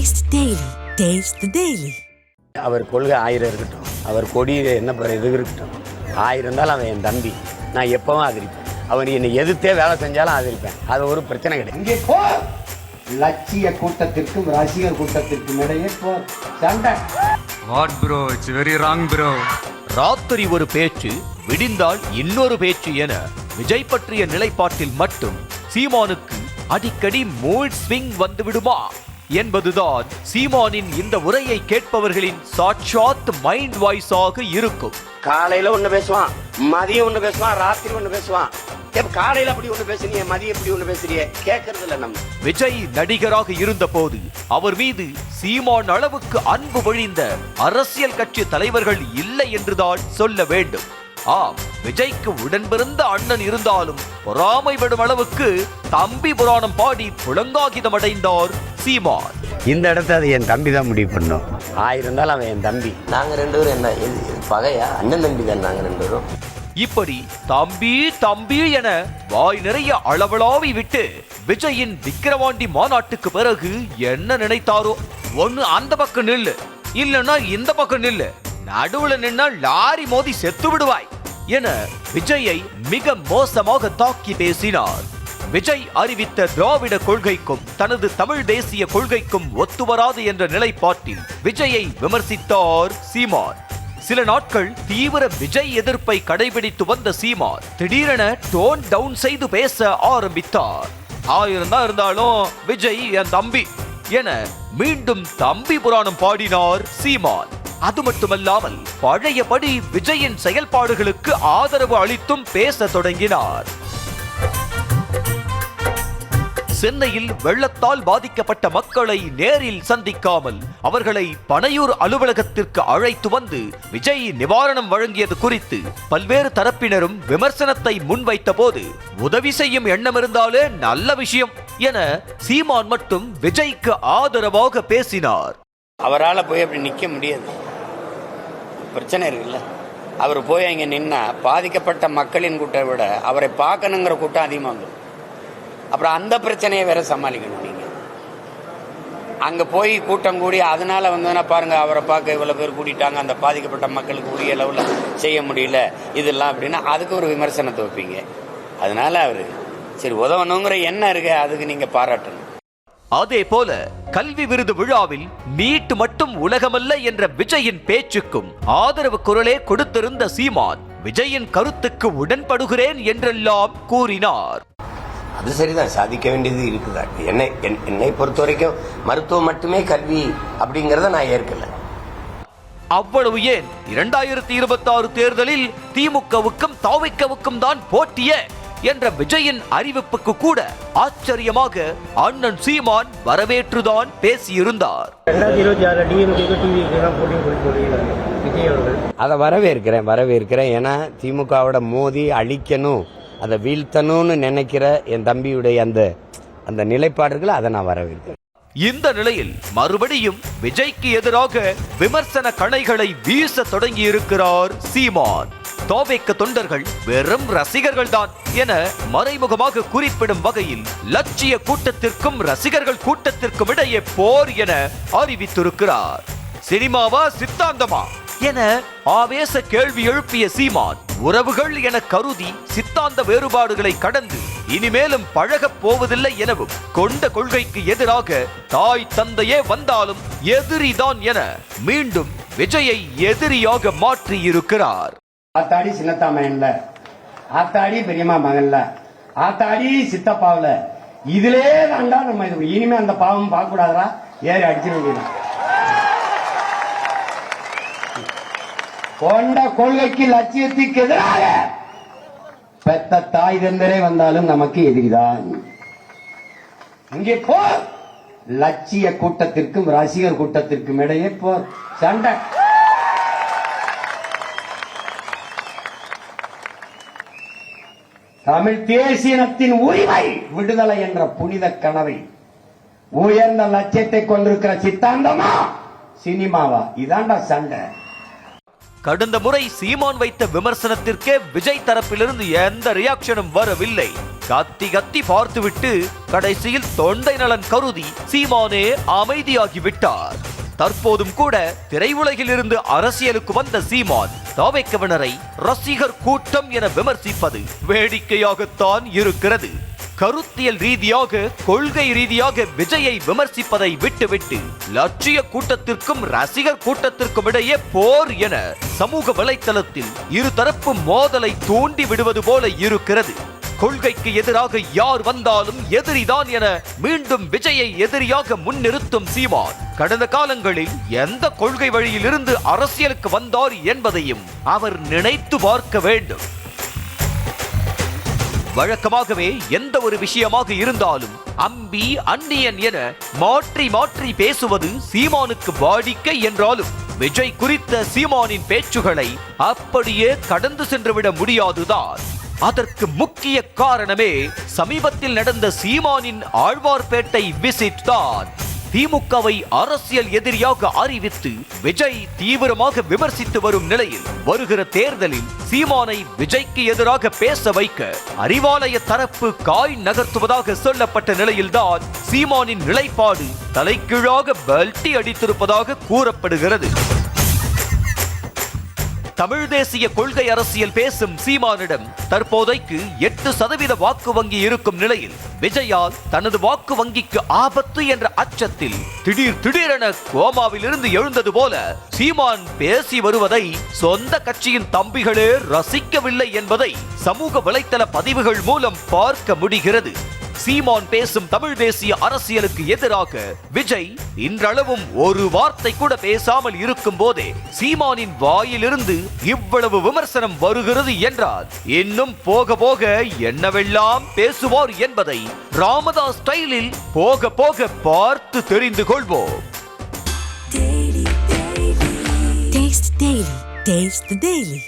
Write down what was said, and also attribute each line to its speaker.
Speaker 1: Taste the Daily. Taste the Daily.
Speaker 2: அவர் கொள்கை 1000 இருக்கட்டும், அவர் கொடி என்ன இது இருக்கட்டும், 1000 இருந்தாலும் அவன் என் தம்பி. நான் எப்பவும் ஆதரிப்பேன். அவன் என்னை எதிர்த்தே வேலை செஞ்சாலும் ஆதரிப்பேன். அது ஒரு பிரச்சனை கிடையாது.
Speaker 3: இங்கே போ, லட்சிய கூட்டத்திற்கும் ரசிகர் கூட்டத்திற்கும் இடையே போ சண்டை.
Speaker 4: What bro, it's very wrong bro.
Speaker 5: ராத்திரி ஒரு பேச்சு, விடிந்தால் இன்னொரு பேச்சு என விஜய் பற்றிய நிலைப்பாட்டில் மட்டும் சீமானுக்கு அடிக்கடி மூட் ஸ்விங் வந்து விடுமா என்பதுதான் சீமானின் இந்த உரையை கேட்பவர்களின் சாட்சாத் மைண்ட் வாய்ஸாக இருக்கும்.
Speaker 2: காலையில ஒண்ணு பேசுவான், மதியம் ஒண்ணு பேசுவான், ராத்திரி ஒண்ணு பேசுவான். காலையில அப்படி ஒண்ணு பேசுறீங்க, மதியம் எப்படி ஒண்ணு பேசுறீங்க, கேட்கறது இல்ல. நம்ம
Speaker 5: விஜய் நடிகராக இருந்த போது அவர் மீது சீமான் அளவுக்கு அன்பு வழிந்த அரசியல் கட்சி தலைவர்கள் இல்லை என்றுதான் சொல்ல வேண்டும். ஆம், விஜய்க்கு உடன்பிறந்த அண்ணன் இருந்தாலும் பொறாமைப்படும் அளவுக்கு தம்பி புராணம் பாடி புலங்காகிதம் அடைந்தார் சீமான்.
Speaker 2: இந்த இடத்த அது என் தம்பி தான் முடிவு பண்ணோம். 1000 இருந்தாலும் அவன் என் தம்பி.
Speaker 6: நாங்க 2 பேரும் என்ன பகையா? அண்ணன் தம்பி தான் நாங்க 2 பேரும்.
Speaker 5: இப்படி தம்பி தம்பி என வாய் நிறைய அளவளாவி விட்டு விஜயின் விக்கிரவாண்டி மாநாட்டுக்கு பிறகு என்ன நினைத்தாரோ, ஒண்ணு அந்த பக்கம் நில்லு, இல்லன்னா இந்த பக்கம் நில்லு, நடுவுல நின்னா லாரி மோதி செத்து விடுவாய் என விஜயை மிக மோசமாக தாக்கி பேசினார். விஜய் அறிவித்த திராவிட கொள்கைக்கும் தனது தமிழ் தேசிய கொள்கைக்கும் ஒத்துவராது என்ற நிலைப்பாட்டில் விஜயை விமர்சித்தார் சீமான். சில நாட்கள் தீவிர விஜய் எதிர்ப்பை கடைபிடித்து வந்த சீமான் திடீரென டோன் டவுன் செய்து பேச ஆரம்பித்தார். 1000 தான் இருந்தாலும் விஜய் என் தம்பி என மீண்டும் தம்பி புராணம் பாடினார் சீமான். அது மட்டுமல்லாமல் பழையபடி விஜயின் செயல்பாடுகளுக்கு ஆதரவு அளித்தும் பேச தொடங்கினார். சென்னையில் வெள்ளத்தால் பாதிக்கப்பட்ட மக்களை நேரில் சந்திக்காமல் அவர்களை பனையூர் அலுவலகத்திற்கு அழைத்து வந்து விஜய் நிவாரணம் வழங்கியது குறித்து பல்வேறு தரப்பினரும் விமர்சனத்தை முன்வைத்த போது, உதவி செய்யும் எண்ணம் இருந்தாலே நல்ல விஷயம் என சீமான் மட்டும் விஜய்க்கு ஆதரவாக பேசினார்.
Speaker 2: அவரால் போய் அப்படி நிற்க முடியாது, பிரச்சனை இருக்குல்ல. அவர் போய் அங்கே நின்னா பாதிக்கப்பட்ட மக்களின் கூட்டத்தை விட அவரை பார்க்கணுங்கிற கூட்டம் அதிகமாக வந்துடும். அப்புறம் அந்த பிரச்சனையை வேற சமாளிக்கணும். நீங்கள் அங்கே போய் கூட்டம் கூடி அதனால வந்ததுன்னா பாருங்க, அவரை பார்க்க இவ்வளோ பேர் கூட்டிட்டாங்க, அந்த பாதிக்கப்பட்ட மக்களுக்கு உரிய அளவில் செய்ய முடியல இதெல்லாம் அப்படின்னா அதுக்கு ஒரு விமர்சனத்தை வைப்பீங்க. அதனால அவர் சரி உதவணுங்கிற எண்ணம் இருக்கு, அதுக்கு நீங்கள் பாராட்டணும்.
Speaker 5: அதே போல கல்வி விருது விழாவில் நீட் மட்டும் உலகமல்ல என்ற விஜயின் பேச்சுக்கும் ஆதரவு குரலே கொடுத்திருந்த சீமான் விஜயின் கருத்துக்கு உடன்படுகிறேன் என்றெல்லாம் கூறினார்.
Speaker 6: அது சரிதான், சாதிக்க வேண்டியது இருக்குதா. என்னை பொறுத்த வரைக்கும் மருத்துவம் மட்டுமே கல்வி அப்படிங்கறத நான் ஏற்கல.
Speaker 5: அவ்வளவு ஏன் 2026 தேர்தலில் திமுகவுக்கும் தவிகவுக்கும் தான் போட்டியே என்ற விஜயின் அறிவிப்புக்கு கூட ஆச்சரியமாக அண்ணன் சீமான் வரவேற்றுதான் பேசியிருந்தார்.
Speaker 3: 2026
Speaker 2: அதை வரவேற்கிறேன். ஏன்னா திமுகவோட மோதி அழிக்கணும், அதை வீழ்த்தணும்னு நினைக்கிற என் தம்பியுடைய அந்த நிலைப்பாடுகளை அதை நான் வரவேற்கிறேன்.
Speaker 5: இந்த நிலையில் மறுபடியும் விஜய்க்கு எதிராக விமர்சன கணைகளை வீச தொடங்கி இருக்கிறார் சீமான். தோவேக்க தொண்டர்கள் வெறும் ரசிகர்கள் தான் என மறைமுகமாக குறிப்பிடும் வகையில் லட்சிய கூட்டத்திற்கும் ரசிகர்கள் கூட்டத்திற்கும் இடையே போர் என அறிவித்திருக்கிறார். சினிமாவா சித்தாந்தமா என ஆவேச கேள்வி எழுப்பிய சீமான், உறவுகள் என கருதி சித்தாந்த வேறுபாடுகளை கடந்து இனிமேலும் பழகப் போவதில்லை எனவும், கொண்ட கொள்கைக்கு எதிராக தாய் தந்தையே வந்தாலும் எதிரிதான் என மீண்டும் விஜயை எதிரியாக மாற்றி இருக்கிறார்.
Speaker 3: ஆத்தாடி சின்னத்தா மகன்ல, ஆத்தாடி பெரியம்மா மகன்ல, ஆத்தாடி சித்தப்பாவில, இதுலே தாண்டா நம்ம இது. இனிமே அந்த பாவம் பார்க்க கூடாதா, ஏறி அடிச்சிருவீங்க. கொண்ட கொள்கைக்கு லட்சியத்துக்கு எதிராக பெத்த தாய் தந்தரே வந்தாலும் நமக்கு எதிரிதான். இங்கே போர், லட்சிய கூட்டத்திற்கும் ரசிகர் கூட்டத்திற்கும் இடையே போர் சண்டை. தமிழ் தேசியத்தின் உரிமை விடுதலை என்ற புனித கனவை, உயர்ந்த லட்சியத்தை கொண்டிருக்கிற சித்தாந்தமா சினிமாவா, இதாண்டா சண்டை.
Speaker 5: கடந்த முறை சீமான் வைத்த விமர்சனத்திற்கே விஜய் தரப்பிலிருந்து எந்த ரியாக்ஷனும் வரவில்லை. கத்தி கத்தி பார்த்துவிட்டு கடைசியில் தொண்டை நலன் கருதி சீமானே அமைதியாகிவிட்டார். தற்போதும் கூட திரையுலகில் இருந்து அரசியலுக்கு வந்த சீமான் தாவேக்கவினரை ரசிகர் கூட்டம் என விமர்சிப்பது வேடிக்கையாகத்தான் இருக்கிறது. கருத்தியல் ரீதியாக கொள்கை ரீதியாக விஜயை விமர்சிப்பதை விட்டுவிட்டு லட்சிய கூட்டத்திற்கும் ரசிகர் கூட்டத்திற்கும் இடையே போர் என சமூக வலைத்தளத்தில் இருதரப்பு மோதலை தூண்டி விடுவது போல இருக்கிறது. கொள்கைக்கு எதிராக யார் வந்தாலும் எதிரிதான் என மீண்டும் விஜயை எதிரியாக முன்னிறுத்தும் சீமான் கடந்த காலங்களில் எந்த கொள்கை வழியிலிருந்து அரசியலுக்கு வந்தார் என்பதையும் அவர் நினைத்து பார்க்க வேண்டும். வழக்கமாகவே எந்த ஒரு விஷயமாக இருந்தாலும் அம்பி அந்நியன் என மாற்றி மாற்றி பேசுவது சீமானுக்கு வாடிக்கை என்றாலும் விஜய் குறித்த சீமானின் பேச்சுகளை அப்படியே கடந்து சென்றுவிட முடியாதுதான். அதற்கு முக்கிய காரணமே சமீபத்தில் நடந்த சீமானின் ஆழ்வார்பேட்டை விசிட் தான். திமுகவை அரசியல் எதிரியாக அறிவித்து விஜய் தீவிரமாக விமர்சித்து வரும் நிலையில் வருகிற தேர்தலில் சீமானை விஜய்க்கு எதிராக பேச வைக்க அறிவாலய தரப்பு காய் நகர்த்துவதாக சொல்லப்பட்ட நிலையில்தான் சீமானின் நிலைப்பாடு தலைகீழாக பல்டி அடித்திருப்பதாக கூறப்படுகிறது. தமிழ் தேசிய கொள்கை அரசியல் பேசும் சீமானிடம் தற்போதைக்கு 8% வாக்கு வங்கி இருக்கும் நிலையில் விஜயால் தனது வாக்கு வங்கிக்கு ஆபத்து என்ற அச்சத்தில் திடீரென கோமாவில் இருந்து எழுந்தது போல சீமான் பேசி வருவதை சொந்த கட்சியின் தம்பிகளே ரசிக்கவில்லை என்பதை சமூக வலைத்தள பதிவுகள் மூலம் பார்க்க முடிகிறது. சீமான் பேசும் தமிழ் தேசிய அரசியலுக்கு எதிராக விஜய் இன்றளவும் ஒரு வார்த்தை கூட பேசாமல் இருக்கும் போதே சீமானின் வாயிலிருந்து இவ்வளவு விமர்சனம் வருகிறது என்றால் இன்னும் போக போக என்னவெல்லாம் பேசுவார் என்பதை ராமதாஸ் ஸ்டைலில் போக போக பார்த்து தெரிந்து கொள்வோம்.
Speaker 1: Taste the Daily.